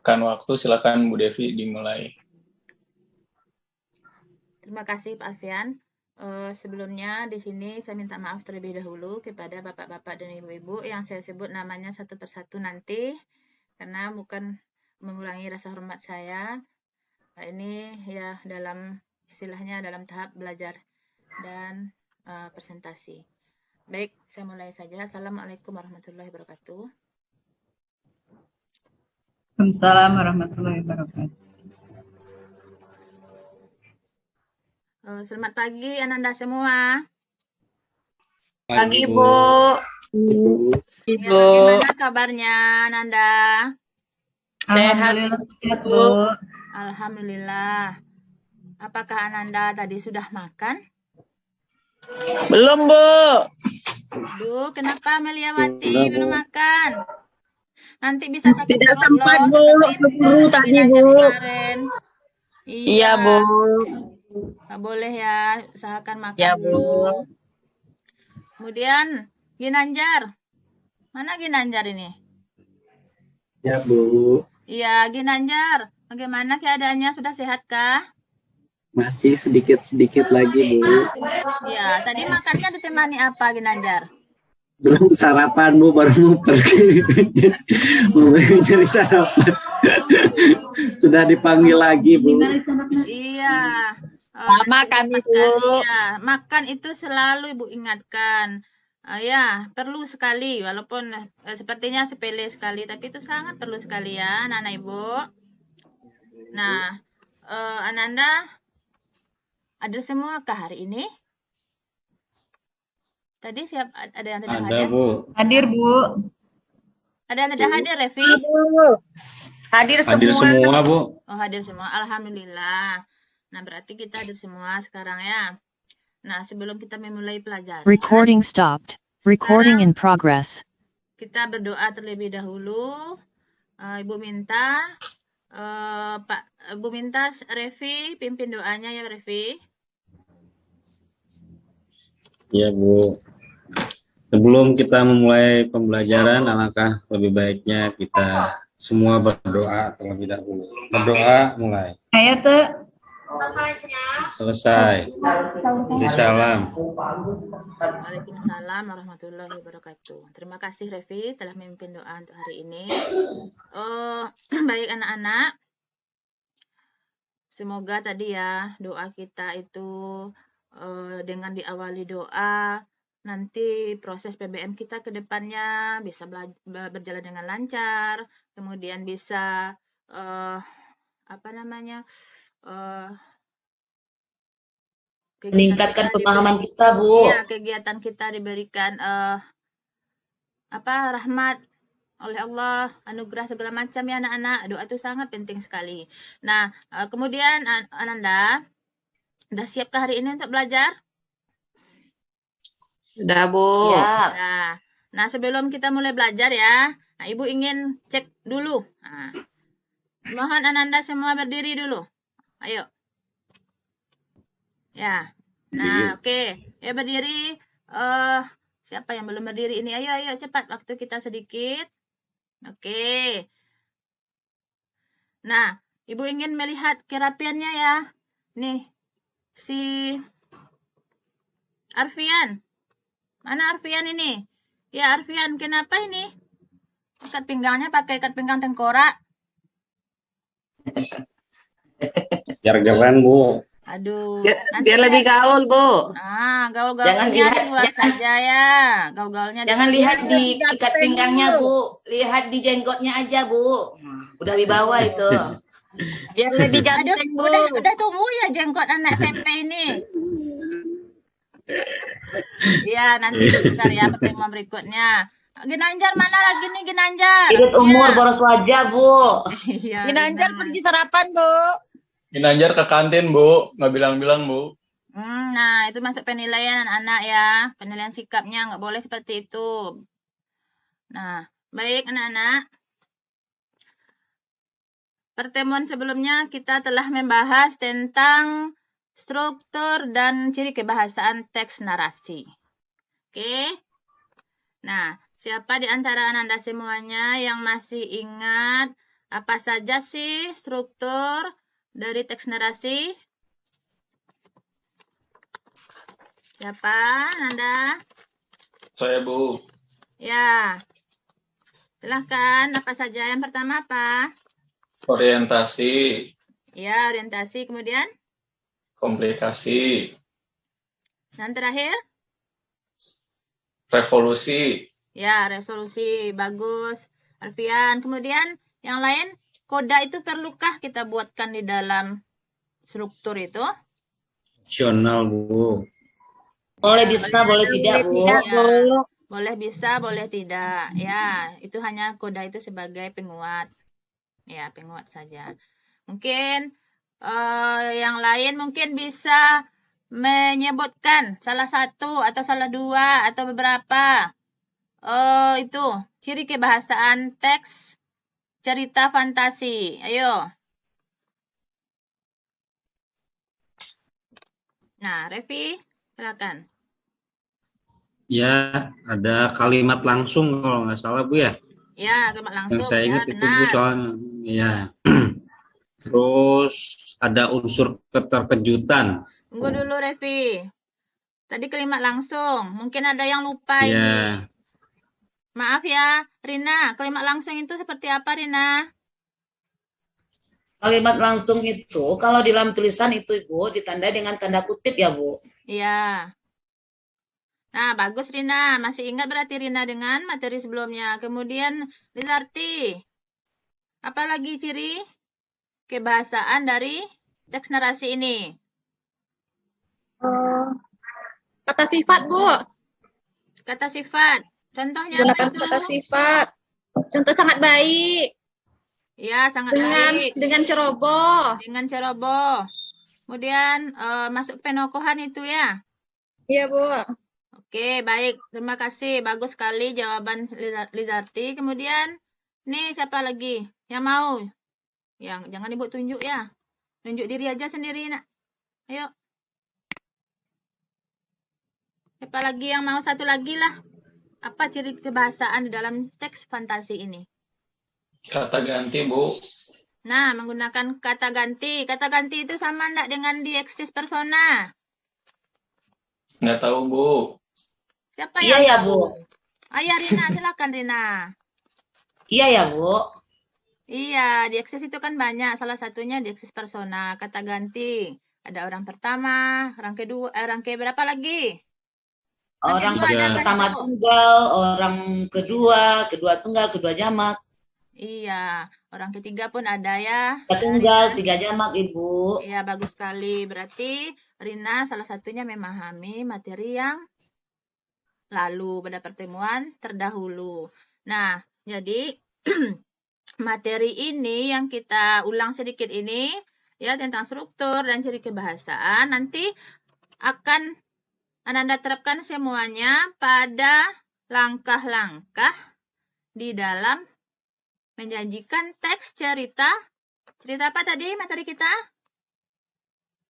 makan waktu, silakan Bu Devi dimulai. Terima kasih Pak Alfian. Sebelumnya di sini saya minta maaf terlebih dahulu kepada bapak-bapak dan ibu-ibu yang saya sebut namanya satu persatu nanti, karena bukan mengurangi rasa hormat saya. Ini ya dalam istilahnya dalam tahap belajar dan presentasi. Baik, saya mulai saja. Assalamualaikum warahmatullahi wabarakatuh. Waalaikumsalam warahmatullahi wabarakatuh. Selamat pagi Ananda semua. Pagi, Bu. Ya, bagaimana kabarnya Ananda? Sehat, Alhamdulillah sehat, Bu. Alhamdulillah. Apakah Ananda tadi sudah makan? Belum, Bu. Aduh, kenapa Meliawati belum makan? Nanti bisa sakit Tidak perut sempat, loh, Bu. seperti Keburu tadi, Ginanjar Bu. kemarin. Iya, Bu. Nggak boleh ya, usahakan makan Ya, Bu. dulu. Kemudian, Ginanjar. Mana Ginanjar ini? Ya, Bu. Iya, Ginanjar. Bagaimana keadaannya? Sudah sehatkah? Masih sedikit-sedikit lagi, Bu. Ya, tadi makannya ditemani apa, Ginanjar? Belum sarapan, Bu. Baru mau pergi. Mau cari sarapan. Sudah dipanggil lagi, Bu. Iya. Sama kami, Bu. Ya, makan itu selalu Ibu ingatkan. Ya, perlu sekali, walaupun sepertinya sepele sekali, tapi itu sangat perlu sekali ya, anak-anak Ibu. Nah, Ananda, ada semua kah hari ini? Tadi ada yang tidak hadir? Bu. Hadir, Bu. Ada yang tidak hadir, Revi? Hadir Hadir semua. semua, Bu. Oh, hadir semua. Alhamdulillah. Nah, berarti kita hadir semua sekarang ya. Nah, sebelum kita memulai pelajaran, Recording stopped. Recording in progress. kita berdoa terlebih dahulu. Ibu minta Ibu minta Revi pimpin doanya ya, Revi. Ya, Bu. Sebelum kita memulai pembelajaran, alangkah lebih baiknya kita semua berdoa terlebih dahulu. Berdoa mulai. Ayo, tuh. Selesai. Beri salam. Waalaikumsalam warahmatullahi wabarakatuh. Terima kasih Revi telah memimpin doa untuk hari ini. Baik anak-anak. Semoga tadi ya doa kita itu dengan diawali doa, nanti proses PBM kita ke depannya bisa berjalan dengan lancar, kemudian bisa meningkatkan pemahaman kita, Bu. Iya, kegiatan kita diberikan rahmat oleh Allah, anugerah segala macam ya anak-anak. Doa itu sangat penting sekali. Nah, kemudian Ananda, udah siapkah hari ini untuk belajar? Sudah, Bu. Ya. Nah, sebelum kita mulai belajar ya, Ibu ingin cek dulu. Mohon Ananda semua berdiri dulu. Ayo. Ya. Nah, oke. Ya berdiri. Siapa yang belum berdiri ini? Ayo cepat. Waktu kita sedikit. Oke. Nah, Ibu ingin melihat kerapiannya ya. Nih, si Arfian. Mana Arfian ini? Ya, Arfian, kenapa ini? Ikat pinggangnya pakai ikat pinggang tengkorak. Biar keren, Bu. Aduh. Biar lebih gaul, Bu. Gaul-gaulnya di luar saja ya. Gaul-gaulnya. Jangan lihat di ikat pinggangnya, Bu. Lihat di jenggotnya aja, Bu. Udah di bawah itu. Biar lebih ganteng, Bu. Udah tumbuh ya jenggot anak SMP ini. Iya, nanti ditukar ya pertemuan berikutnya. Ginanjar mana lagi nih Ginanjar? Irit umur boros wajah, Bu. Iya. Ginanjar pergi sarapan, Bu. Ginanjar ke kantin, Bu. Nggak bilang-bilang, Bu. Nah, itu masuk penilaian anak-anak ya. Penilaian sikapnya nggak boleh seperti itu. Nah, baik anak-anak. Pertemuan sebelumnya kita telah membahas tentang struktur dan ciri kebahasaan teks narasi. Oke. Nah, siapa di antara Anda semuanya yang masih ingat Apa saja sih struktur dari teks narasi? Siapa, Nanda? Saya, Bu. Ya, silahkan. Apa saja? Yang pertama apa? Orientasi, Ya, orientasi. Kemudian? komplikasi, Dan terakhir? revolusi, Ya, resolusi. Bagus. Alfian. Kemudian yang lain, koda itu perlukah kita buatkan di dalam struktur itu? Opsional, Bu. Boleh bisa, boleh tidak, Bu. Tidak, Bu. Boleh bisa, boleh tidak. Ya, itu hanya koda itu sebagai penguat. Ya, penguat saja. Mungkin yang lain mungkin bisa menyebutkan salah satu atau salah dua atau beberapa itu ciri kebahasaan teks cerita fantasi. Ayo. Nah, Revi, silakan. Ya, ada kalimat langsung kalau nggak salah, Bu ya. Ya, kalimat langsung. Yang saya Ya, ingat itu, Bu, benar. soalnya. Ya. Terus ada unsur keterkejutan. Tunggu dulu, Revi. Tadi kalimat langsung. Mungkin ada yang lupa Ya. ini. Maaf ya, Rina. Kalimat langsung itu seperti apa, Rina? Kalimat langsung itu, kalau di dalam tulisan itu, Bu, ditandai dengan tanda kutip ya, Bu. Iya. Nah, bagus Rina. Masih ingat berarti Rina dengan materi sebelumnya. Kemudian, Lizarti. Apa lagi ciri kebahasaan dari teks narasi ini? Kata sifat, Bu. Kata sifat. Contohnya Gunakan apa itu? kata sifat. Contoh sangat baik. Ya, sangat baik. Dengan ceroboh. Dengan ceroboh. Kemudian masuk penokohan itu ya? Iya, Bu. Oke, baik. Terima kasih. Bagus sekali jawaban Lizarti. Kemudian, nih siapa lagi yang mau? Yang jangan Ibu tunjuk ya. Tunjuk diri aja sendiri, Nak. Ayo. Siapa lagi yang mau? Satu lagi lah. Apa ciri kebahasaan di dalam teks fantasi ini? kata ganti, Bu. Nah, menggunakan kata ganti. Kata ganti itu sama enggak dengan dieksis persona? Nggak tahu, Bu. Siapa Iya yang ya, tahu? Bu. Ayo, Rina. Silakan, Rina. Iya ya, Bu. Iya, dieksis itu kan banyak. Salah satunya dieksis persona. Kata ganti. Ada orang pertama, orang kedua, orang ke berapa lagi? Orang kedua ada apa pertama itu? tunggal, orang kedua tunggal, kedua jamak. Iya, orang ketiga pun ada ya. Tiga tunggal, tiga jamak, Ibu. Iya, bagus sekali. Berarti Rina salah satunya memahami materi yang lalu pada pertemuan terdahulu. Nah, jadi materi ini yang kita ulang sedikit ini ya tentang struktur dan ciri kebahasaan nanti akan Anda terapkan semuanya pada langkah-langkah di dalam menjanjikan teks cerita. Cerita apa tadi materi kita?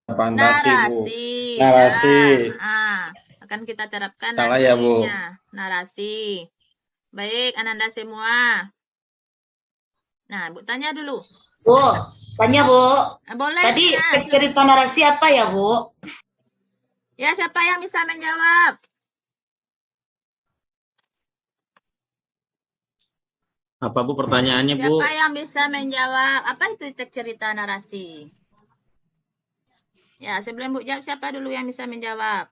Fantasi, Narasi. Bu. Narasi. Ya. Akan kita terapkan Salah ya, Bu. narasi. Baik, Ananda semua. Nah, Bu tanya dulu. Bu, tanya, Bu. Boleh. Tadi ya. teks cerita narasi apa ya, Bu? Ya, siapa yang bisa menjawab? Apa, Bu, pertanyaannya, Bu? Siapa yang bisa menjawab? Apa itu teks cerita narasi? Ya, sebelum Bu jawab, siapa dulu yang bisa menjawab?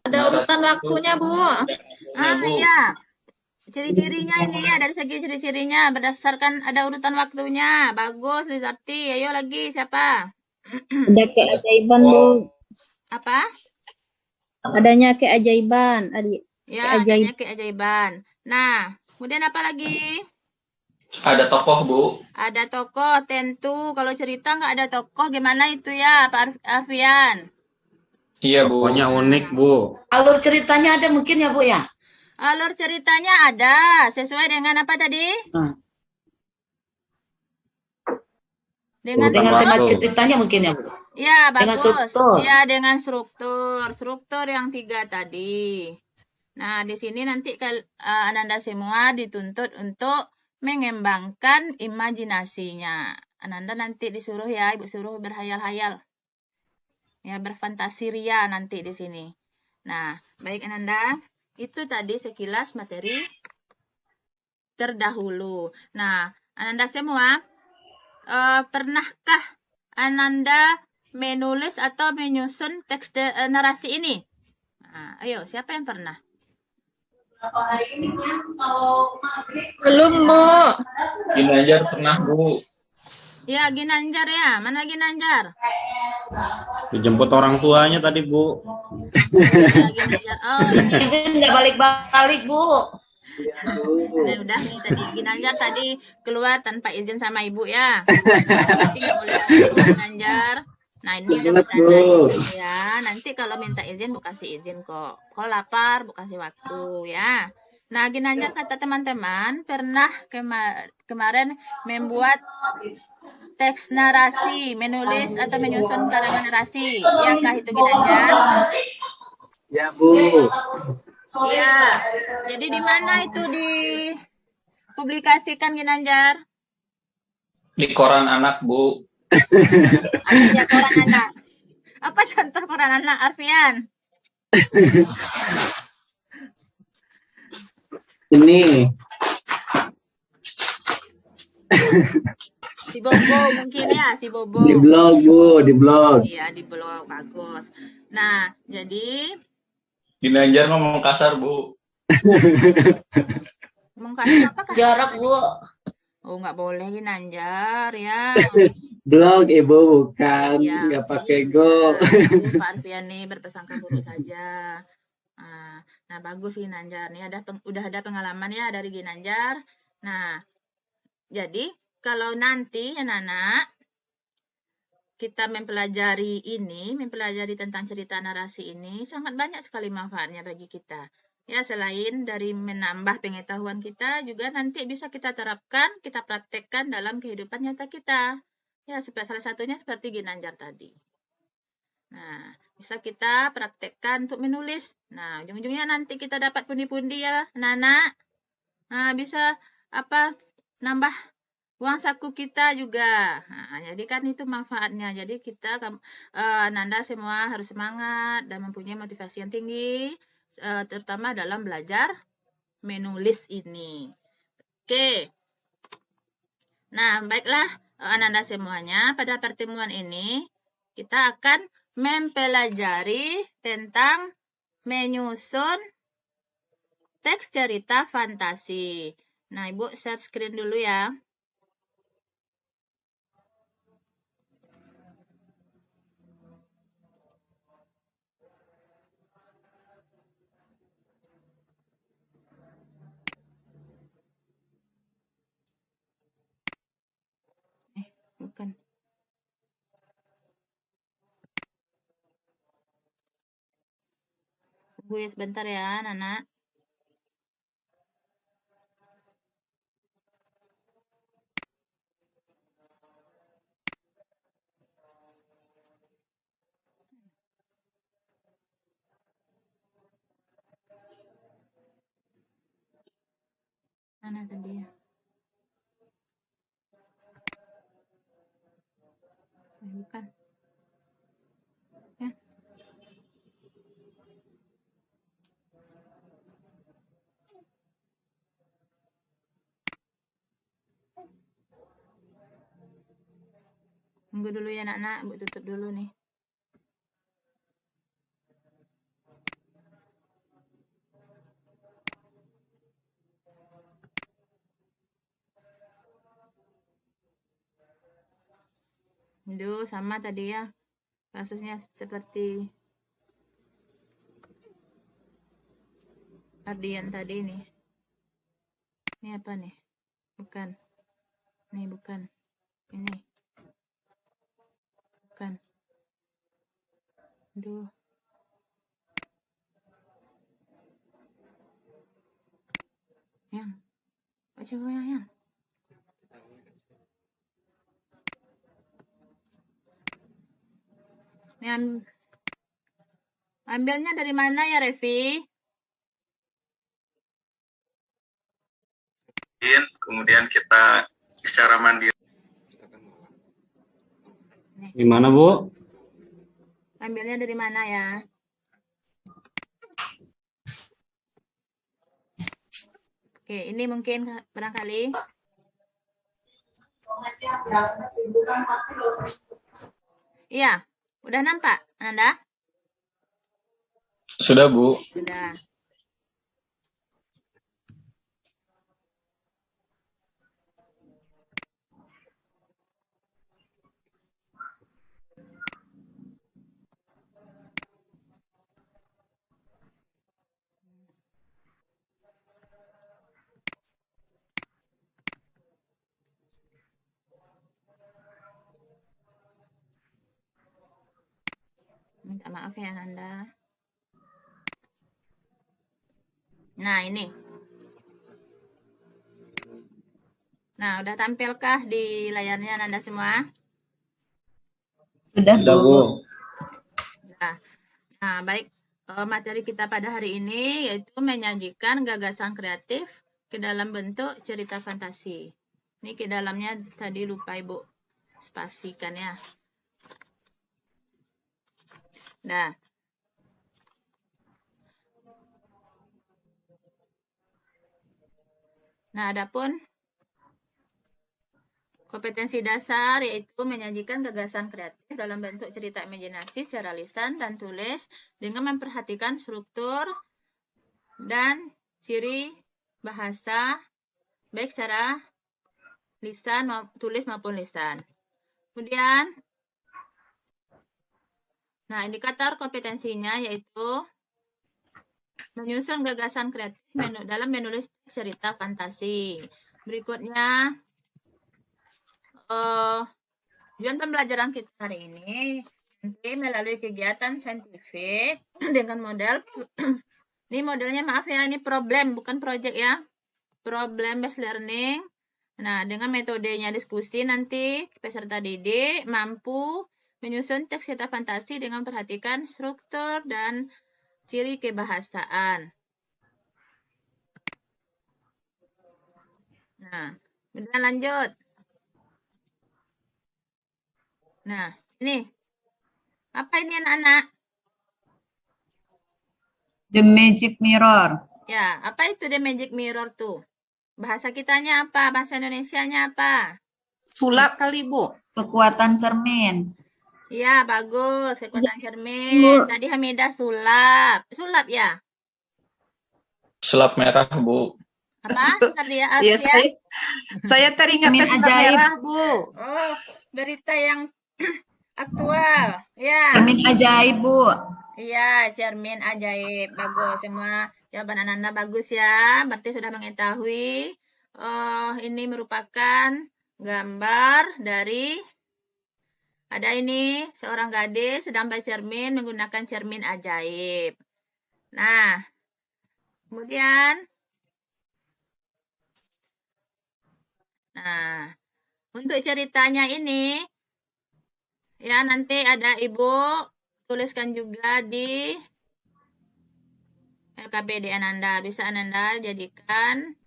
Ada urutan waktunya, Bu. Iya. Ciri-cirinya ini ya, dari segi ciri-cirinya berdasarkan ada urutan waktunya. Bagus, Lizarti. Ayo lagi, siapa? Ada keajaiban, Bu. Apa? Adanya keajaiban, adik. Ya, adanya keajaiban. Nah, kemudian apa lagi? Ada tokoh, Bu. Ada tokoh, tentu. Kalau cerita nggak ada tokoh, gimana itu ya, Pak Arfian? Iya, Bu. Pokoknya unik, Bu. Alur ceritanya ada mungkin ya, Bu ya? Alur ceritanya ada. Sesuai dengan apa tadi? Dengan tema ceritanya mungkin ya, Bu? Ya, bagus. Dengan struktur. Ya, dengan struktur. Struktur yang 3 tadi. Nah, di sini nanti Ananda semua dituntut untuk mengembangkan imajinasinya. Ananda nanti disuruh ya, Ibu suruh berhayal-hayal. Ya, berfantasi ria nanti di sini. Nah, baik Ananda, itu tadi sekilas materi terdahulu. Nah, Ananda semua, pernahkah Ananda menulis atau menyusun teks narasi ini? Nah, ayo, siapa yang pernah? Belum, Bu. Ginanjar pernah, Bu. Ya, Ginanjar ya. Mana Ginanjar? Dijemput orang tuanya tadi, Bu. Ya, Ginanjar. Oh, ini. Izin nggak balik-balik, Bu. Nah, udah nih tadi Ginanjar tadi keluar tanpa izin sama ibu ya. Berarti nggak boleh datang Ginanjar. Nah, ini udah bertanda izin ya. Nanti kalau minta izin Bu kasih izin kok. Kalau lapar Bu kasih waktu ya. Nah, Ginanjar kata teman-teman pernah kemarin membuat teks narasi, menulis atau menyusun karangan narasi. Ya kah itu Ginanjar? Ya, Bu. Iya. Jadi di mana itu dipublikasikan Ginanjar? Di koran anak, Bu. Apa ya koran anak? Apa contoh koran anak, Arfian? Ini. Si Bobo mungkin ya, si Bobo. Di blog, Bu, di blog. Iya, di blog, bagus. Nah, jadi Ginanjar ngomong kasar, Bu. ngomong kasar apa? Jarak, Bu. Oh, nggak boleh Ginanjar ya. Blog, Ibu, bukan. Iya, Nggak pakai go. Pak Arfian nih berprasangka buruk saja. Nah, bagus Ginanjar. Nih udah ada pengalaman ya dari Ginanjar. Nah, jadi kalau nanti anak-anak kita mempelajari tentang cerita narasi ini, sangat banyak sekali manfaatnya bagi kita. Ya, selain dari menambah pengetahuan kita, juga nanti bisa kita terapkan, kita praktekkan dalam kehidupan nyata kita. Ya, salah satunya seperti Ginanjar tadi. Nah, bisa kita praktekkan untuk menulis. Nah, ujung-ujungnya nanti kita dapat pundi-pundi ya, anak-anak. Nah, bisa nambah uang saku kita juga. Nah, jadi kan itu manfaatnya. Jadi kita Nanda semua harus semangat dan mempunyai motivasi yang tinggi, terutama dalam belajar menulis ini. Oke. Nah, baiklah Nanda semuanya, pada pertemuan ini kita akan mempelajari tentang menyusun teks cerita fantasi. Nah, Ibu share screen dulu ya. Bukan. Tunggu ya sebentar ya, Nana. Mana tadi ya? Bukan. Ya. Tunggu dulu ya, Nak. Bu tutup dulu nih. Aduh, sama tadi ya. Kasusnya seperti Ardian tadi nih. Ini apa nih? Bukan. Nih, bukan. Ini. Bukan. Aduh. Yang. Baca gue yang. Ini ambilnya dari mana ya, Revi? kemudian kita secara mandiri. Gimana, Bu? Ambilnya dari mana ya? Oke, ini mungkin barangkali. Iya, udah nampak, Ananda? Sudah, Bu. Sudah. Minta maaf ya, Ananda. Nah, ini. Nah, udah tampilkah di layarnya Ananda semua? Sudah, Sudah, Bu. Nah, baik. Materi kita pada hari ini yaitu menyajikan gagasan kreatif ke dalam bentuk cerita fantasi. Ini ke dalamnya tadi lupa Ibu spasikan ya. Nah, adapun kompetensi dasar yaitu menyajikan gagasan kreatif dalam bentuk cerita imajinasi secara lisan dan tulis dengan memperhatikan struktur dan ciri bahasa baik secara lisan, tulis maupun lisan. Kemudian, nah indikator kompetensinya yaitu menyusun gagasan kreatif dalam menulis cerita fantasi. Berikutnya, tujuan pembelajaran kita hari ini nanti melalui kegiatan saintifik dengan model ini modelnya maaf ya, ini problem bukan project ya, problem based learning. Nah, dengan metodenya diskusi nanti peserta didik mampu menyusun teks cerita fantasi dengan perhatikan struktur dan ciri kebahasaan. Nah, kemudian lanjut. Nah, ini. Apa ini anak-anak? The Magic Mirror. Ya, apa itu The Magic Mirror tuh? Bahasa kitanya apa? Bahasa Indonesianya apa? Sulap kali, Bu. Kekuatan cermin. Iya, bagus. Kekuatan cermin. Tadi Hamidah sulap. Sulap ya? Sulap merah, Bu. Apa? Tadi ya, Iya, saya teringat Cermin sulap ajaib. merah, Bu. Oh, berita yang aktual. Ya. Cermin ajaib, Bu. Iya, cermin ajaib. Bagus. Semua jawaban Ananda bagus ya. Berarti sudah mengetahui. Ini merupakan gambar dari ada ini seorang gadis sedang bercermin menggunakan cermin ajaib. Nah, kemudian untuk ceritanya ini ya nanti ada Ibu tuliskan juga di LKPD Ananda. Bisa Ananda jadikan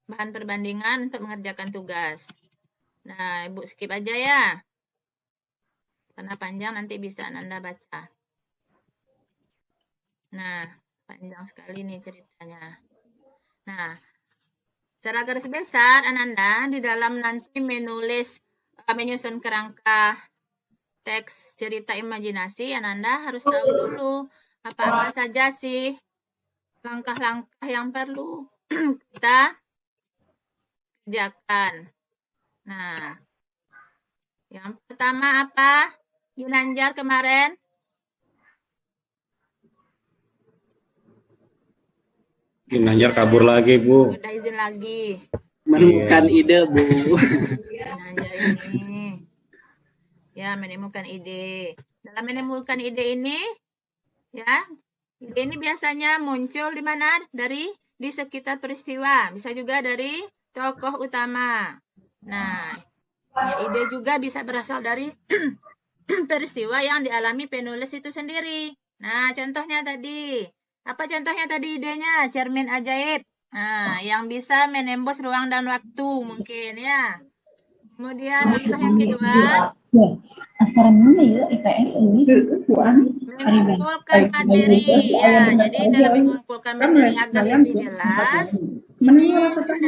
bahan perbandingan untuk mengerjakan tugas. Nah, Ibu skip aja ya. Karena panjang nanti bisa Ananda baca. Nah, panjang sekali nih ceritanya. Nah, secara garis besar Ananda di dalam nanti menyusun kerangka teks cerita imajinasi, Ananda harus tahu dulu apa-apa saja sih langkah-langkah yang perlu kita kerjakan. Nah, yang pertama apa? Ginanjar kemarin? Ginanjar kabur lagi, Bu. Udah izin lagi. Menemukan ide, Bu. Ginanjar ini. Ya, menemukan ide. Dalam menemukan ide ini, ya, ide ini biasanya muncul di mana? Di sekitar peristiwa. Bisa juga dari tokoh utama. Nah, ya ide juga bisa berasal dari peristiwa yang dialami penulis itu sendiri. Nah, contohnya tadi. Apa contohnya tadi idenya? Cermin ajaib. Nah, yang bisa menembus ruang dan waktu mungkin ya. Kemudian langkah yang kedua, Asrama mana ya IPS ini? mengumpulkan materi ya. Jadi dalam mengumpulkan materi agar lebih jelas, ini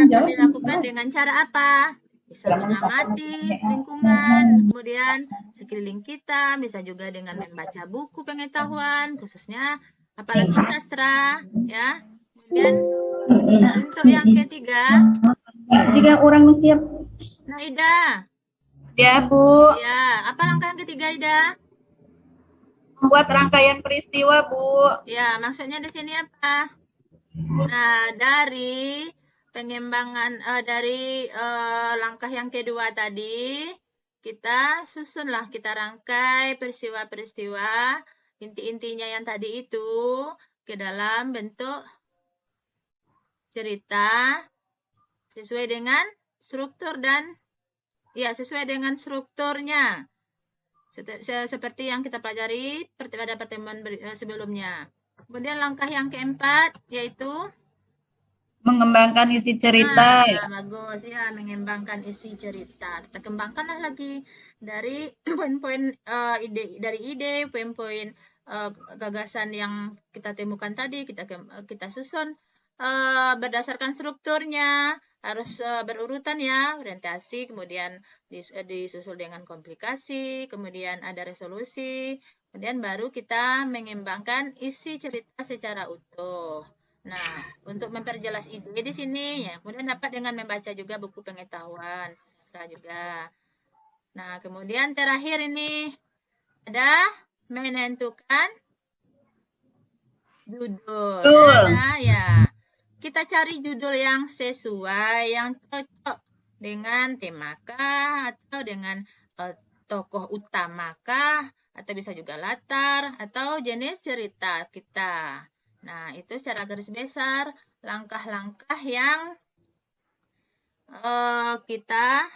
dapat dilakukan dengan cara apa? Bisa mengamati lingkungan, kemudian sekeliling kita, bisa juga dengan membaca buku pengetahuan, khususnya apalagi sastra, ya. Kemudian untuk yang ketiga, Jika orang siap. nah Ida, Ya, Bu. ya, apa langkah yang ketiga Ida? Membuat rangkaian peristiwa, Bu. Ya, maksudnya di sini apa? Nah, dari pengembangan dari langkah yang kedua tadi, kita susunlah, kita rangkai peristiwa-peristiwa inti-intinya yang tadi itu ke dalam bentuk cerita sesuai dengan struktur dan ya sesuai dengan strukturnya. Seperti yang kita pelajari pada pertemuan sebelumnya. Kemudian langkah yang keempat yaitu Mengembangkan isi cerita. Nah, bagus ya, mengembangkan isi cerita. Kita kembangkanlah lagi dari poin-poin ide, poin-poin gagasan yang kita temukan tadi, kita susun berdasarkan strukturnya, harus berurutan ya, orientasi, kemudian disusul dengan komplikasi, kemudian ada resolusi, kemudian baru kita mengembangkan isi cerita secara utuh. Nah, untuk memperjelas ide di sini ya, kemudian dapat dengan membaca juga buku pengetahuan juga. Nah, kemudian terakhir ini ada menentukan judul. Nah, ya. Kita cari judul yang sesuai, yang cocok dengan temakah atau dengan tokoh utamakah, atau bisa juga latar atau jenis cerita kita. Nah, itu secara garis besar langkah-langkah yang kita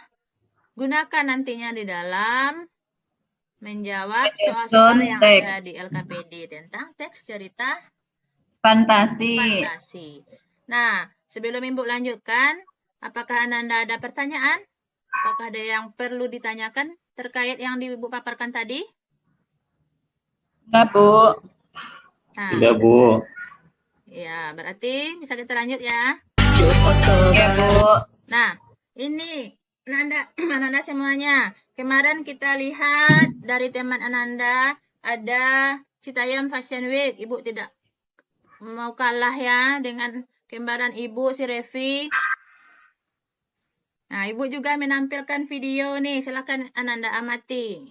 gunakan nantinya di dalam menjawab soal-soal yang ada di LKPD tentang teks cerita fantasi. Nah, sebelum Ibu lanjutkan, apakah Ananda ada pertanyaan? Apakah ada yang perlu ditanyakan terkait yang Ibu paparkan tadi? Enggak, Bu. Nah, Tidak, Bu. Ya, berarti bisa kita lanjut ya. Ya, Bu. Nah, ini Ananda semuanya. Kemarin kita lihat dari teman Ananda ada Citayam Fashion Week. Ibu tidak mau kalah ya dengan kembaran Ibu si Revi. Nah, Ibu juga menampilkan video nih. Silakan Ananda amati.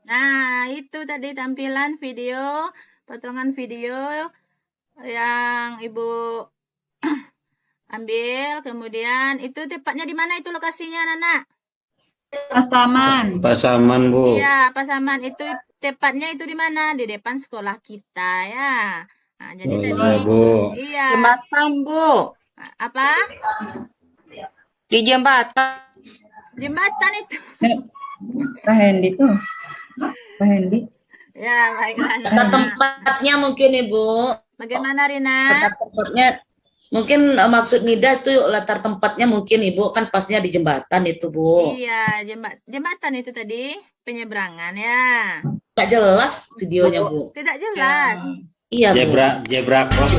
Nah, itu tadi tampilan video, potongan video yang Ibu ambil. Kemudian itu tepatnya di mana itu lokasinya, Nana? Pasaman. Pasaman, Bu. Iya, Pasaman. Itu tepatnya itu di mana? Di depan sekolah kita ya. Nah, jadi tadi iya, Bu. Iya. Jembatan, Bu. Apa? Di jembatan. Jembatan itu. Pak Hendi tuh. Pak Hendi. Ya, baiklah. Letak tempatnya mungkin Ibu. Bagaimana Rina? Letak tempatnya mungkin maksud Nida itu latar tempatnya mungkin Ibu kan pasnya di jembatan itu Bu. Iya, jembatan itu tadi penyeberangan ya. Tidak jelas videonya Bu. Tidak jelas. Iya Bu. Zebra cross.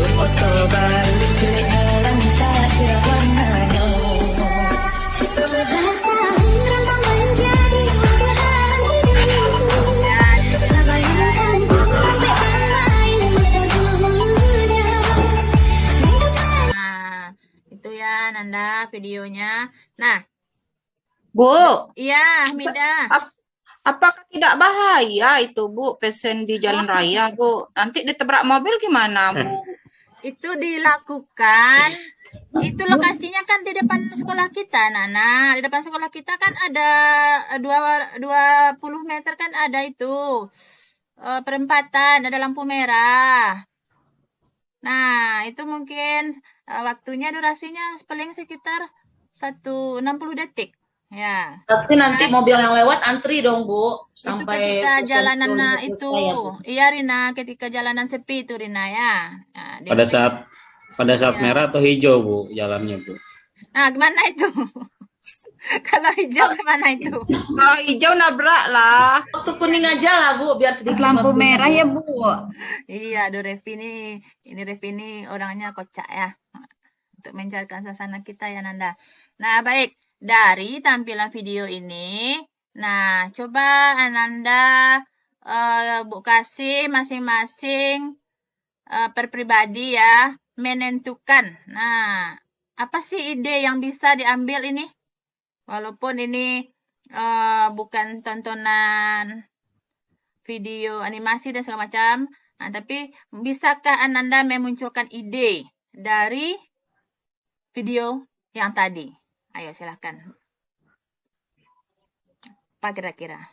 Itu ya Nanda videonya. Nah, Bu. Iya, Mida. Apakah tidak bahaya itu Bu, pesen di jalan raya Bu? Nanti ditabrak mobil gimana Bu? Itu dilakukan, itu lokasinya kan di depan sekolah kita, Nana. Di depan sekolah kita kan ada 20 meter kan ada itu perempatan, ada lampu merah. Nah, itu mungkin waktunya durasinya paling sekitar 60 detik. Ya. Berarti nanti mobil yang lewat antri dong, Bu, Itu sampai ketika fashion jalanan show-nya itu. selesai ya, Bu. Iya, Rina, ketika jalanan sepi itu, Rina ya. Nah, dia Pada makanya- saat Iya. merah atau hijau, Bu, jalannya, Bu? Nah, gimana itu? Kalau hijau gimana itu? Kalau hijau nabrak lah. Waktu kuning aja lah, Bu, biar sedikit Lampu waktunya, merah Bu. ya, Bu. Iya, aduh Revi ini Revi ini orangnya kocak ya. Untuk mencairkan suasana kita ya, Nanda. Nah, baik. Dari tampilan video ini, nah, coba Ananda Bu kasih masing-masing per pribadi ya, menentukan. Nah, apa sih ide yang bisa diambil ini? Walaupun ini bukan tontonan video animasi dan segala macam, nah, tapi bisakah Ananda memunculkan ide dari video yang tadi? Ayo silahkan. Apa kira-kira?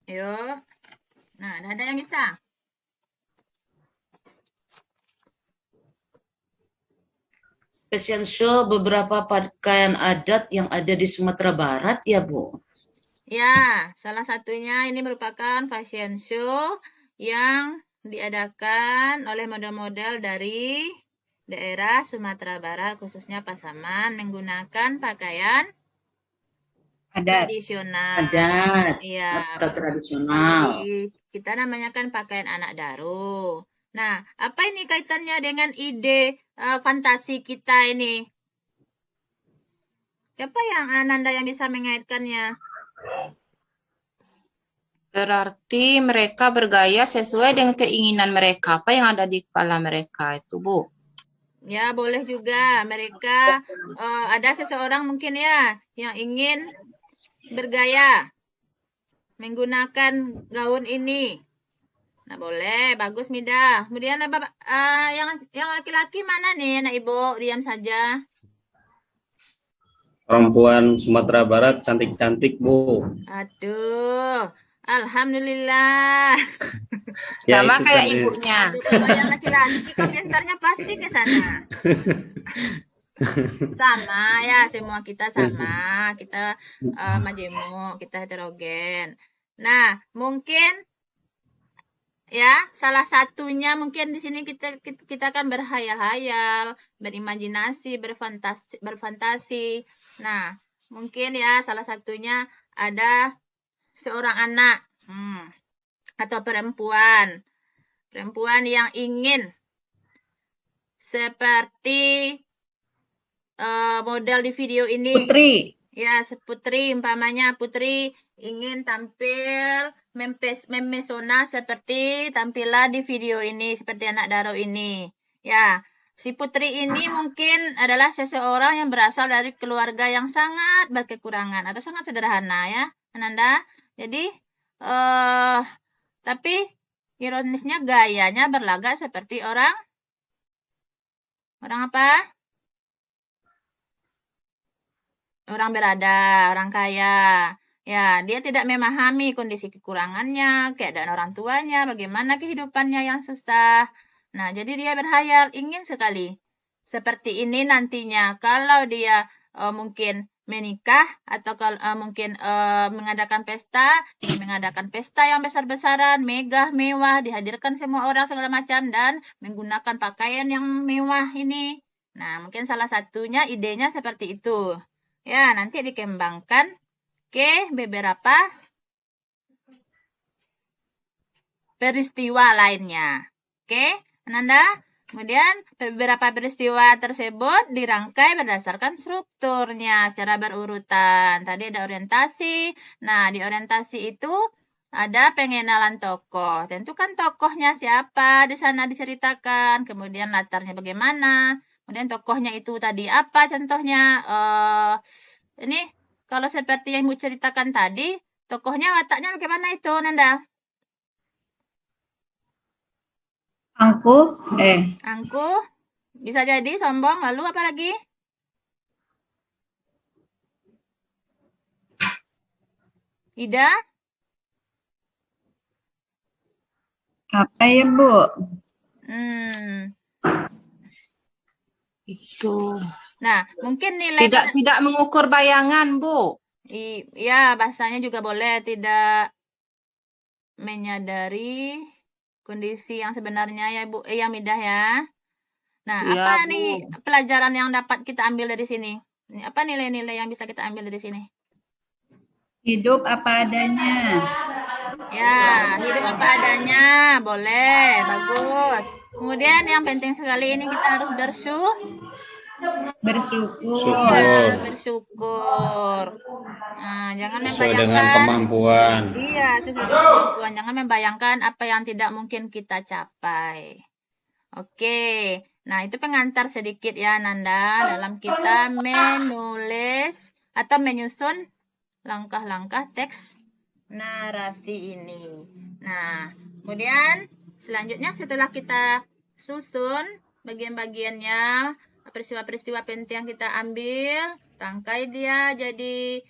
Ayo. Nah, ada yang bisa? Fashion show beberapa pakaian adat yang ada di Sumatera Barat ya, Bu? Ya, salah satunya ini merupakan fashion show yang diadakan oleh model-model dari daerah Sumatera Barat, khususnya Pasaman, menggunakan pakaian Adat. tradisional. Adat. Iya. Atau tradisional. Jadi, kita namanya kan pakaian anak daru. Nah, apa ini kaitannya dengan ide fantasi kita ini? Siapa yang Ananda yang bisa mengaitkannya? Berarti mereka bergaya sesuai dengan keinginan mereka. Apa yang ada di kepala mereka itu, Bu? Ya, boleh juga. Mereka ada seseorang mungkin ya yang ingin bergaya menggunakan gaun ini. Nah, boleh. Bagus, Mida. Kemudian yang laki-laki mana nih, anak Ibu? Diam saja. Perempuan Sumatera Barat cantik-cantik, Bu. Aduh. Alhamdulillah. Ya, Sama itu kayak tadi. ibunya. Aduh, kalau yang laki-laki komentarnya pasti ke sana. Sama ya, semua kita sama. Kita majemuk, kita heterogen. Nah, mungkin ya, salah satunya mungkin di sini kita akan berhayal-hayal, berimajinasi, berfantasi. Nah, mungkin ya salah satunya ada seorang anak atau perempuan yang ingin seperti model di video ini. Putri. Ya, Putri umpamanya Putri ingin tampil memesona seperti tampilan di video ini, seperti anak Daro ini. Ya, si Putri ini mungkin adalah seseorang yang berasal dari keluarga yang sangat berkekurangan atau sangat sederhana ya, Ananda. Jadi, tapi ironisnya gayanya berlagak seperti orang apa? Orang berada, orang kaya. Ya, dia tidak memahami kondisi kekurangannya, keadaan orang tuanya, bagaimana kehidupannya yang susah. Nah, jadi dia berhayal, ingin sekali seperti ini nantinya. Kalau dia mungkin menikah atau kalau mungkin mengadakan pesta yang besar-besaran, megah, mewah, dihadirkan semua orang segala macam dan menggunakan pakaian yang mewah ini. Nah, mungkin salah satunya idenya seperti itu. Ya, nanti dikembangkan ke beberapa peristiwa lainnya. Oke, Ananda? Kemudian beberapa peristiwa tersebut dirangkai berdasarkan strukturnya secara berurutan. Tadi ada orientasi. Nah, di orientasi itu ada pengenalan tokoh. Tentukan tokohnya siapa di sana diceritakan. Kemudian latarnya bagaimana. Kemudian tokohnya itu tadi apa contohnya? Ini kalau seperti yang Ibu ceritakan tadi, tokohnya wataknya bagaimana itu, Nanda? Angkuh, Angkuh, bisa jadi sombong, lalu apa lagi? Ida? apa ya Bu? Itu. Nah, mungkin nilai Tidak mengukur bayangan, Bu. Iya, bahasanya juga boleh tidak menyadari kondisi yang sebenarnya ya Bu, yang Midah ya. Nah, Iya, apa Bu. nih pelajaran yang dapat kita ambil dari sini? Apa nilai-nilai yang bisa kita ambil dari sini? Hidup apa adanya. Ya, hidup apa adanya, boleh, bagus. Kemudian yang penting sekali ini kita harus bersyukur. Iya, bersyukur. Nah, jangan Sesuai membayangkan. dengan kemampuan. Iya, sesuai dengan kemampuan. Jangan membayangkan apa yang tidak mungkin kita capai. Oke, nah itu pengantar sedikit ya Nanda dalam kita menulis atau menyusun langkah-langkah teks narasi ini. Nah, kemudian selanjutnya setelah kita susun bagian-bagiannya, peristiwa-peristiwa penting yang kita ambil, rangkai dia jadi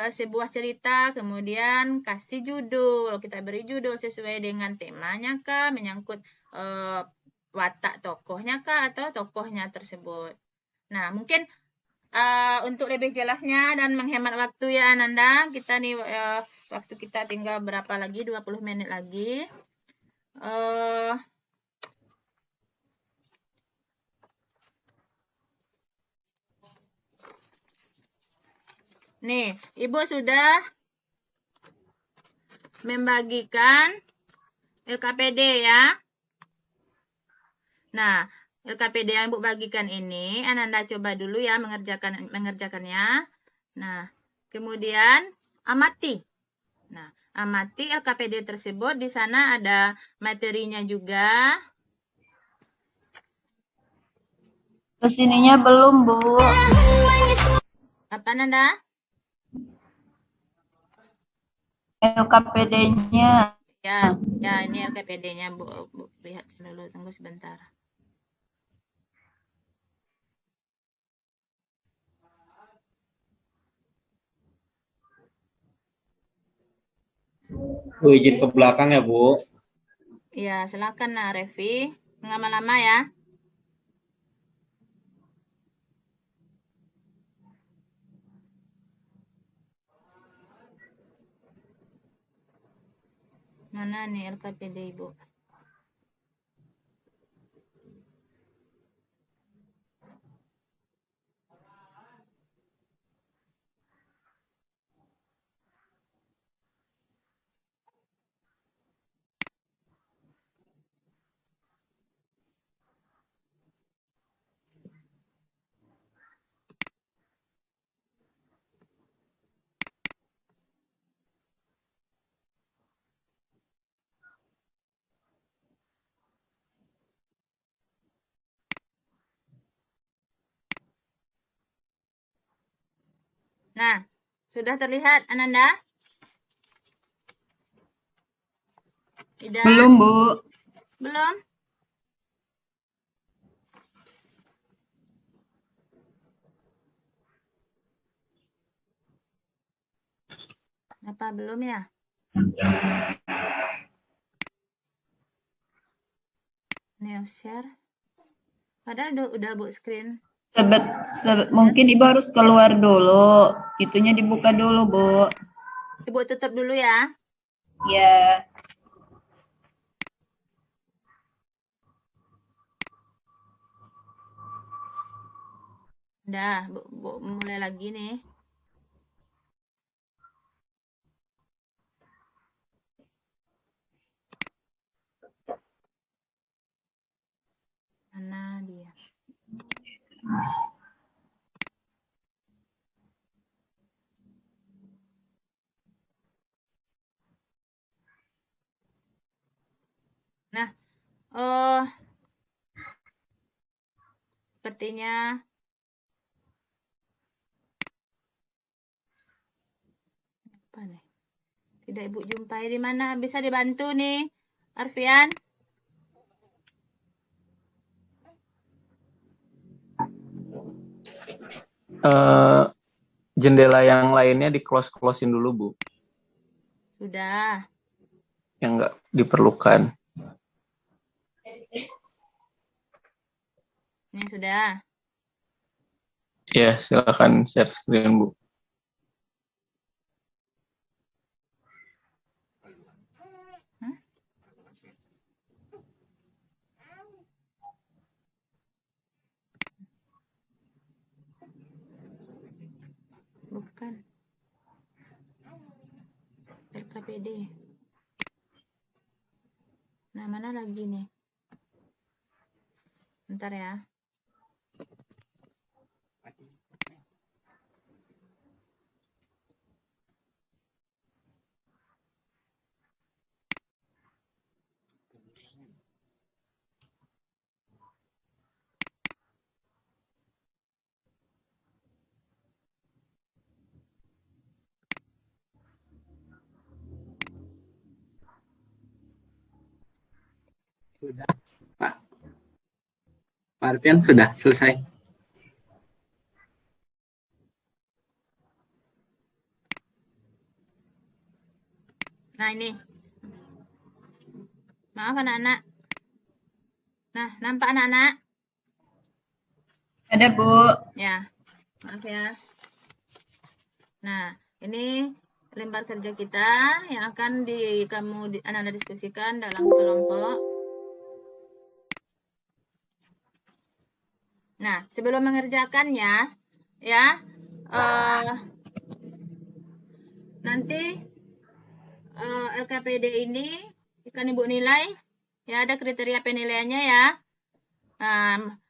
sebuah cerita, kemudian kasih judul. Kita beri judul sesuai dengan temanya kah, menyangkut watak tokohnya kah, atau tokohnya tersebut. Nah, mungkin untuk lebih jelasnya dan menghemat waktu ya Ananda, kita nih waktu kita tinggal berapa lagi? 20 menit lagi. Nih, Ibu sudah membagikan LKPD ya. Nah, LKPD yang Ibu bagikan ini, Ananda coba dulu ya mengerjakannya. Nah, kemudian amati. Nah, amati LKPD tersebut. Di sana ada materinya juga. Kesininya belum, Bu. Apa, Nanda? LKPD-nya. Ya, ini LKPD-nya, Bu. Lihat dulu, tunggu sebentar. Bu, izin ke belakang ya, Bu. Ya, silakan nah, Revi. Nggak lama-lama ya. Mana nih LKPD Ibu? Nah, sudah terlihat Ananda? Tidak? Belum, Bu. Belum? Apa belum ya? Neo share. Padahal udah Bu screen. Mungkin Ibu harus keluar dulu. Itunya dibuka dulu, Bu. Ibu tutup dulu ya. Ya. Udah, Bu mulai lagi nih. Mana dia? Nah, sepertinya. Apa nih? Tidak Ibu jumpai di mana? Bisa dibantu nih, Arfian? Jendela yang lainnya di-close-closein dulu, Bu. Sudah. Yang nggak diperlukan. Ini sudah. Ya, silakan share screen, Bu. Bukan. LKPD. Nah, mana lagi nih? Bentar ya. Sudah, Pak. Pak Arfian sudah selesai. Nah, ini. Maaf anak-anak. Nah, nampak anak-anak? Ada, Bu. Ya, maaf ya. Nah, ini lembar kerja kita yang akan Anda diskusikan dalam kelompok. Nah, sebelum mengerjakannya, ya, nanti LKPD ini akan Ibu nilai, ya ada kriteria penilaiannya ya.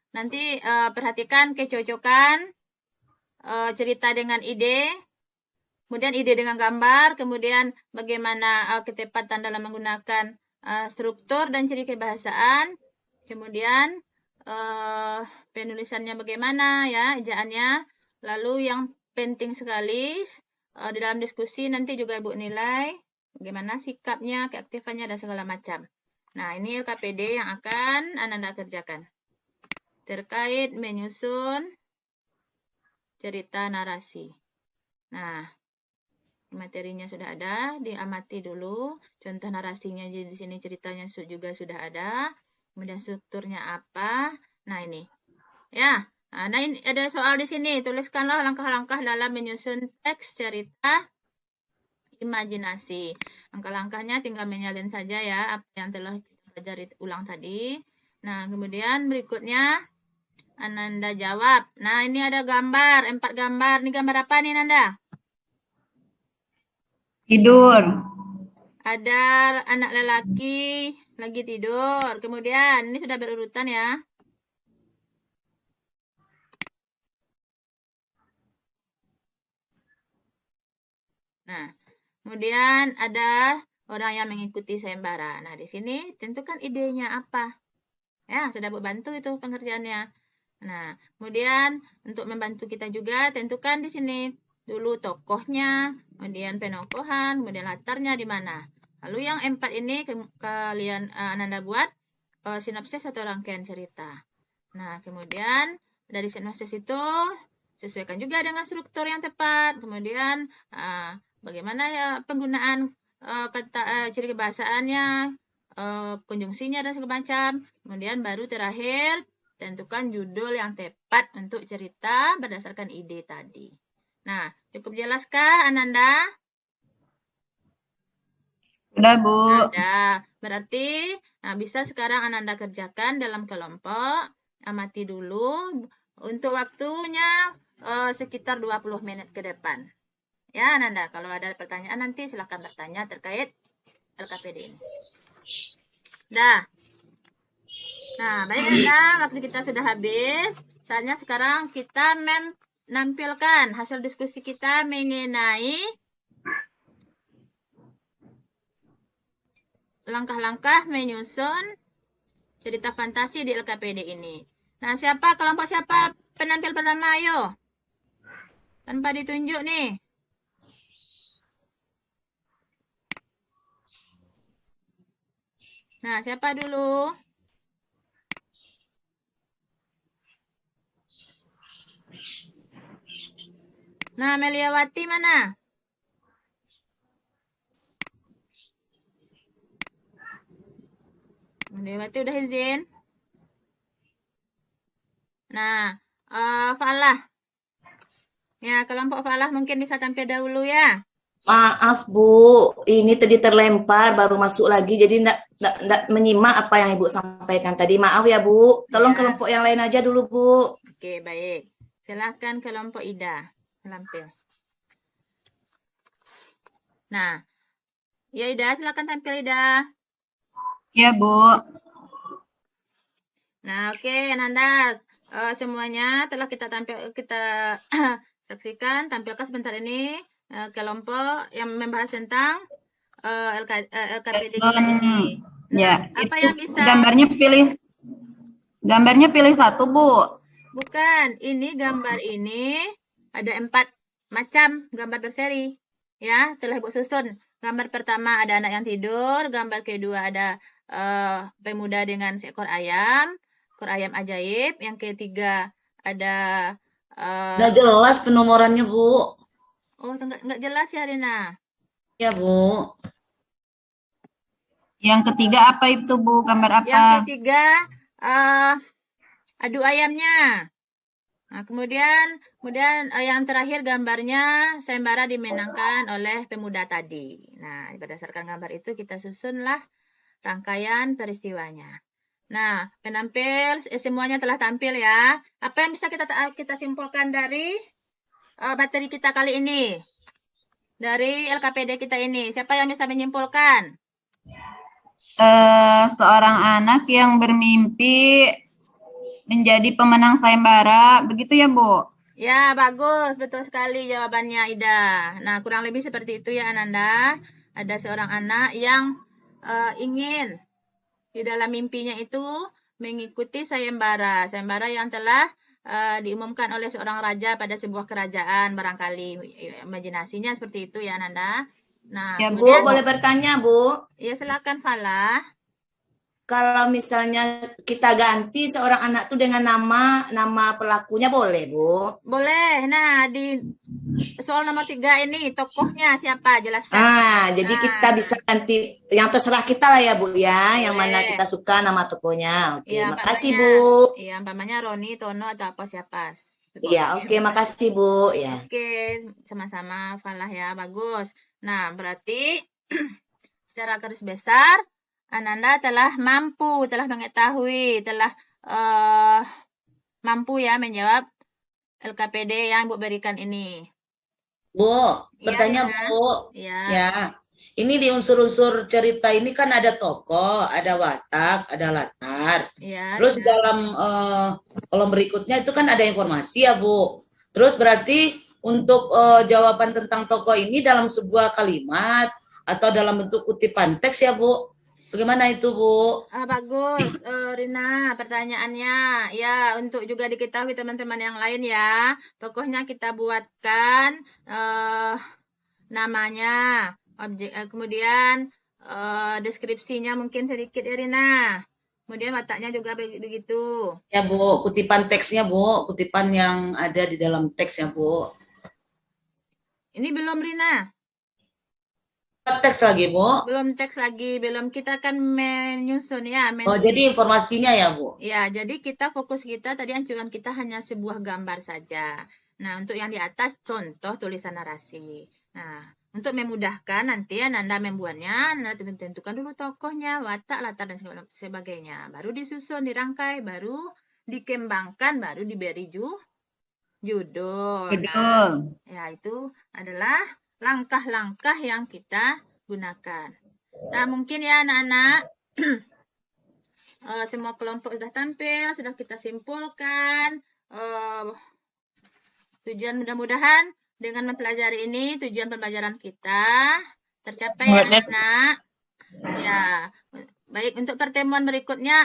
Nanti perhatikan kecocokan, cerita dengan ide, kemudian ide dengan gambar, kemudian bagaimana ketepatan dalam menggunakan struktur dan ciri kebahasaan, kemudian penulisannya bagaimana ya, ejaannya, lalu yang penting sekali di dalam diskusi nanti juga Ibu nilai bagaimana sikapnya, keaktifannya, dan segala macam. Nah, ini LKPD yang akan Anda kerjakan. Terkait menyusun cerita narasi. Nah, materinya sudah ada, diamati dulu. Contoh narasinya di sini ceritanya juga sudah ada. Kemudian strukturnya apa? Nah, ini. Ya. Nah, ini ada soal di sini. Tuliskanlah langkah-langkah dalam menyusun teks cerita imajinasi. Langkah-langkahnya tinggal menyalin saja ya apa yang telah kita pelajari ulang tadi. Nah, kemudian berikutnya Ananda jawab. Nah, ini ada gambar, 4 gambar. Ini gambar apa nih, Nanda? Tidur. Ada anak lelaki lagi tidur. Kemudian, ini sudah berurutan ya. Nah, kemudian ada orang yang mengikuti sayembara. Nah, di sini tentukan idenya apa. Ya, sudah bantu itu pengerjaannya. Nah, kemudian untuk membantu kita juga tentukan di sini dulu tokohnya, kemudian penokohan, kemudian latarnya di mana. Lalu yang 4 ini kalian Ananda buat sinopsis atau rangkaian cerita. Nah, kemudian dari sinopsis itu sesuaikan juga dengan struktur yang tepat. Kemudian bagaimana ya penggunaan kata ciri kebahasaannya, konjungsinya dan segala macam. Kemudian baru terakhir tentukan judul yang tepat untuk cerita berdasarkan ide tadi. Nah, cukup jelaskah Ananda? Sudah, Bu. Ada. Berarti bisa sekarang Ananda kerjakan dalam kelompok. Amati dulu. Untuk waktunya sekitar 20 menit ke depan. Ya, Ananda. Kalau ada pertanyaan nanti silakan bertanya terkait LKPD ini. Dah. Nah, baik Anda, waktu kita sudah habis. Saatnya sekarang kita menampilkan hasil diskusi kita mengenai langkah-langkah menyusun cerita fantasi di LKPD ini. Nah, kelompok siapa penampil pertama? Ayo. Tanpa ditunjuk nih. Nah, siapa dulu? Nah, Meliawati mana? Meliawati udah izin. Nah, Falah. Ya, kelompok Falah mungkin bisa tampil dahulu ya. Maaf Bu, ini tadi terlempar baru masuk lagi jadi enggak menyimak apa yang Ibu sampaikan tadi. Maaf ya Bu, tolong Ya. kelompok yang lain aja dulu Bu. Oke, baik. Silahkan kelompok Ida tampil. Nah, ya Ida, silahkan tampil Ida. Ya, Bu. Nah, oke, Ananda, semuanya telah kita saksikan, tampilkan sebentar ini kelompok yang membahas tentang LKPD kita ini. Nah, Ya, apa itu yang bisa? Gambarnya pilih satu, Bu. Bukan, ini gambar ini ada 4 macam gambar berseri. Ya, telah Ibu susun. Gambar pertama ada anak yang tidur, gambar kedua ada pemuda dengan seekor ayam ajaib, yang ketiga ada Nggak jelas penomorannya, Bu. Oh, nggak jelas ya, Rina? Ya, Bu. Yang ketiga apa itu, Bu? Gambar apa? Yang ketiga adu ayamnya. Nah, kemudian yang terakhir gambarnya sayembara dimenangkan oleh pemuda tadi. Nah, berdasarkan gambar itu kita susunlah rangkaian peristiwanya. Nah, penampil semuanya telah tampil ya. Apa yang bisa kita simpulkan dari materi kita kali ini? Dari LKPD kita ini, siapa yang bisa menyimpulkan? Seorang anak yang bermimpi menjadi pemenang sayembara, begitu ya, Bu? Ya, bagus. Betul sekali jawabannya, Ida. Nah, kurang lebih seperti itu ya, Ananda. Ada seorang anak yang ingin di dalam mimpinya itu mengikuti sayembara yang telah diumumkan oleh seorang raja pada sebuah kerajaan, barangkali imajinasinya seperti itu ya, Ananda. Nah, Ya, Bu, kemudian, boleh bertanya, Bu? Ya, silakan, Falah. Kalau misalnya kita ganti seorang anak tuh dengan nama pelakunya boleh, Bu? Boleh. Nah, di soal nomor 3 ini tokohnya siapa? Jelaskan. Jadi kita bisa ganti yang terserah kita lah ya, Bu ya, yang mana kita suka nama tokohnya. Oke, Ya, makasih, Bu. Iya, umpamanya Roni, Tono atau apa siapa? Iya, oke, makasih, Bu. Ya. Oke, sama-sama Falah ya, bagus. Nah, berarti secara garis besar Ananda telah mengetahui, telah mampu ya menjawab LKPD yang Bu berikan ini. Bu, bertanya, Rina. Bu. Ya. Ini di unsur-unsur cerita ini kan ada tokoh, ada watak, ada latar. Ya, Terus dalam kolom berikutnya itu kan ada informasi ya, Bu. Terus berarti untuk jawaban tentang tokoh ini dalam sebuah kalimat atau dalam bentuk kutipan teks ya, Bu. Bagaimana itu, Bu? Bagus, Rina, pertanyaannya. Ya, untuk juga diketahui teman-teman yang lain ya, tokohnya kita buatkan namanya, kemudian deskripsinya mungkin sedikit ya, Rina. Kemudian wataknya juga begitu. Ya, Bu, kutipan teksnya, Bu, kutipan yang ada di dalam teks ya, Bu. Ini belum, Rina. Teks lagi, Bu? Belum teks lagi, belum. Kita akan menyusun ya. Oh, jadi informasinya ya, Bu? Ya, jadi fokus kita tadi anjuran kita hanya sebuah gambar saja. Nah, untuk yang di atas contoh tulisan narasi. Nah, untuk memudahkan nanti Ananda membuatnya, Anda tentukan dulu tokohnya, watak, latar, dan sebagainya. Baru disusun, dirangkai, baru dikembangkan, baru diberi judul. Nah, ya itu adalah langkah-langkah yang kita gunakan. Nah, mungkin ya anak-anak, semua kelompok sudah tampil, sudah kita simpulkan. Tujuan mudah-mudahan dengan mempelajari ini, tujuan pembelajaran kita tercapai ya anak-anak. Ya, baik untuk pertemuan berikutnya,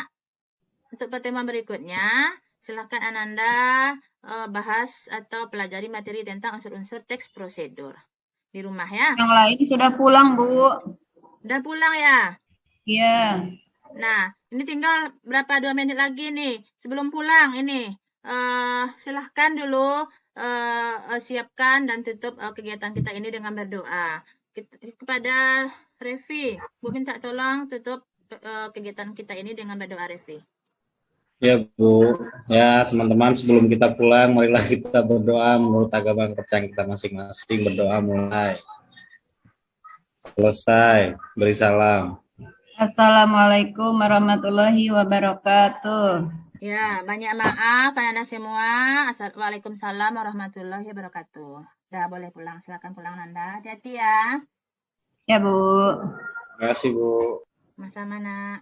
Silahkan Ananda bahas atau pelajari materi tentang unsur-unsur teks prosedur di rumah ya. Yang lain sudah pulang, Bu. Udah pulang ya? Iya. Nah, ini tinggal berapa 2 menit lagi nih sebelum pulang ini. Silahkan dulu siapkan dan tutup kegiatan kita ini dengan berdoa. Kepada Revi, Bu minta tolong tutup kegiatan kita ini dengan berdoa, Revi. Ya Bu, ya teman-teman sebelum kita pulang, marilah kita berdoa menurut agama kepercayaan kita masing-masing. Berdoa mulai. Selesai, beri salam. Assalamualaikum warahmatullahi wabarakatuh. Ya, banyak maaf Anda semua. Waalaikumsalam warahmatullahi wabarakatuh. Udah boleh pulang, silakan pulang Nanda. Hati-hati ya. Ya, Bu. Terima kasih Bu. Sama-sama, Nak.